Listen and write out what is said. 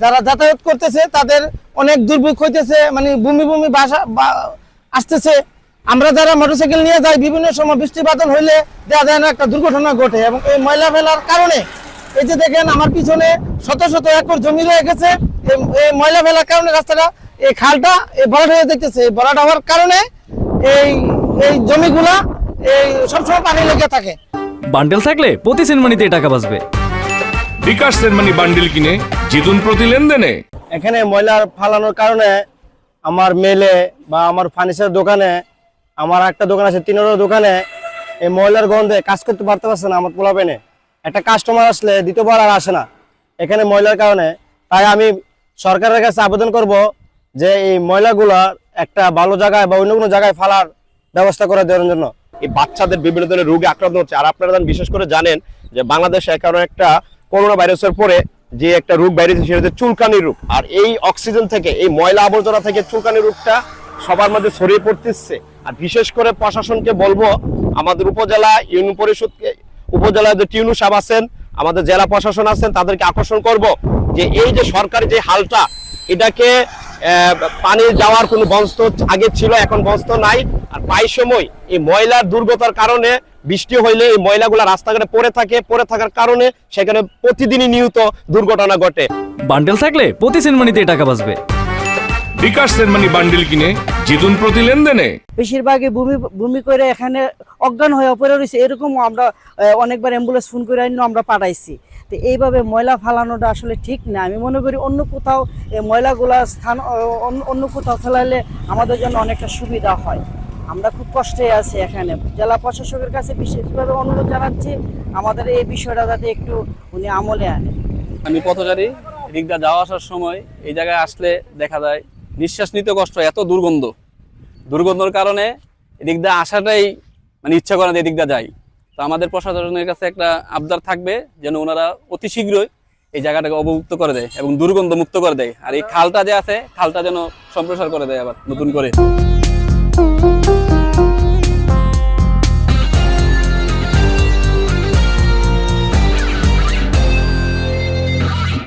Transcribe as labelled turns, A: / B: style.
A: যারা যাতায়াত করতেছে তাদের অনেক দুর্ভোগ হইতেছে, মানে ভূমি ভূমি বাসা আসতেছে। আমরা যারা মোটরসাইকেল নিয়ে যাই বিভিন্ন সময় বৃষ্টি বাদল হইলে দেখা যায় না একটা দুর্ঘটনা ঘটে। এবং এই ময়লা ফেলার কারণে এই যে দেখেন আমার পিছনে শত শত একর জমি রয়ে গেছে। এই ময়লা ফেলার কারণে রাস্তাটা এই খালটা ভরাট হয়ে দেখতেছে। এই ভরাট হওয়ার কারণে এই এই জমিগুলা এই সবসময় পানি লেগে থাকে।
B: বান্ডেল থাকলে প্রতি সেনমানিতে টাকা বাঁচবে।
C: বিকাশ সেনমানি বান্ডেল কিনে জিতুন প্রতি লেনদেনে।
A: এখানে ময়লা ফালানোর কারণে আমার মেলে বা আমার ফার্নিচার দোকানে, আমার একটা দোকান আছে 3 দোকানে, এই ময়লার গন্ধে কাজ করতে পারছে না আমার পোলাপেনে। একটা কাস্টমার আসলে দ্বিতীয়বার আর আসে না এখানে ময়লার কারণে। তাই আমি সরকারের কাছে আবেদন করব যে এই ময়লাগুলা একটা ভালো জায়গায় বা অন্য কোনো জায়গায় ফালার ব্যবস্থা করে দেওয়ার জন্য।
D: এই বাচ্চাদের বিভিন্ন ধরনের রোগে আক্রান্ত হচ্ছে। আর আপনারা বিশেষ করে জানেন যে বাংলাদেশে এখন একটা করোনা ভাইরাসের পরে যে একটা রোগ বাইরেছে সেটা হচ্ছে চুলকানি রোগ। আর এই অক্সিজেন থেকে, এই ময়লা আবর্জনা থেকে চুলকানি রোগটা সবার মধ্যে ছড়িয়ে পড়তেছে। আর বিশেষ করে প্রশাসনকে বলবো, আমাদের উপজেলা ইউনিয়ন পরিষদকে, উপজেলায় যে টিউনু সাহেব আছেন, আমাদের জেলা প্রশাসন আছেন, তাদেরকে আকর্ষণ করব যে এই যে সরকারি যে হালটা, এটাকে পানি যাওয়ার কোনো বন্ধ আগে ছিল, এখন বন্ধ নাই। আর প্রায় সময় এই ময়লার দুর্গতার কারণে বৃষ্টি হইলে এই ময়লাগুলো রাস্তাঘাটে পড়ে থাকার কারণে সেখানে প্রতিদিনই নিয়মিত দুর্ঘটনা ঘটে।
B: বান্ডেল থাকলে প্রতি সেনমানিতে টাকা বাঁচবে।
C: বিকাশ সেনমানি বান্ডেল কিনে জিতুন প্রতি লেনদেনে।
E: বেশিরভাগই ভূমি করে এখানে অজ্ঞান হয়ে পড়ে রয়েছে। এরকম আমরা অনেকবার অ্যাম্বুলেন্স ফোন করে আমরা পাঠাইছি। তো এইভাবে ময়লা ফালানোটা আসলে ঠিক না। আমি মনে করি অন্য কোথাও এই ময়লাগুলা স্থান অন্য কোথাও ফেলাইলে আমাদের জন্য অনেকটা সুবিধা হয়। আমরা খুব কষ্টে আছি এখানে। জেলা প্রশাসকের কাছে বিশেষভাবে অনুরোধ জানাচ্ছি আমাদের এই বিষয়টা যাতে একটু উনি আমলে আনে।
F: আমি পথচারী, এদিক দিয়ে যাওয়া আসার সময় এই জায়গায় আসলে দেখা যায় নিঃশ্বাস নিতে কষ্ট, এত দুর্গন্ধর কারণে এদিক দিয়ে আসাটাই মানে ইচ্ছা করে না এদিক দিয়ে যাই। তো আমাদের প্রশাসনের কাছে একটা আবদার থাকবে যেন ওনারা অতি শীঘ্রই এই জায়গাটাকে অবমুক্ত করে দেয় এবং দুর্গন্ধ মুক্ত করে দেয়। আর এই খালটা যে আছে, খালটা যেন সম্প্রসার করে দেয় আবার নতুন করে।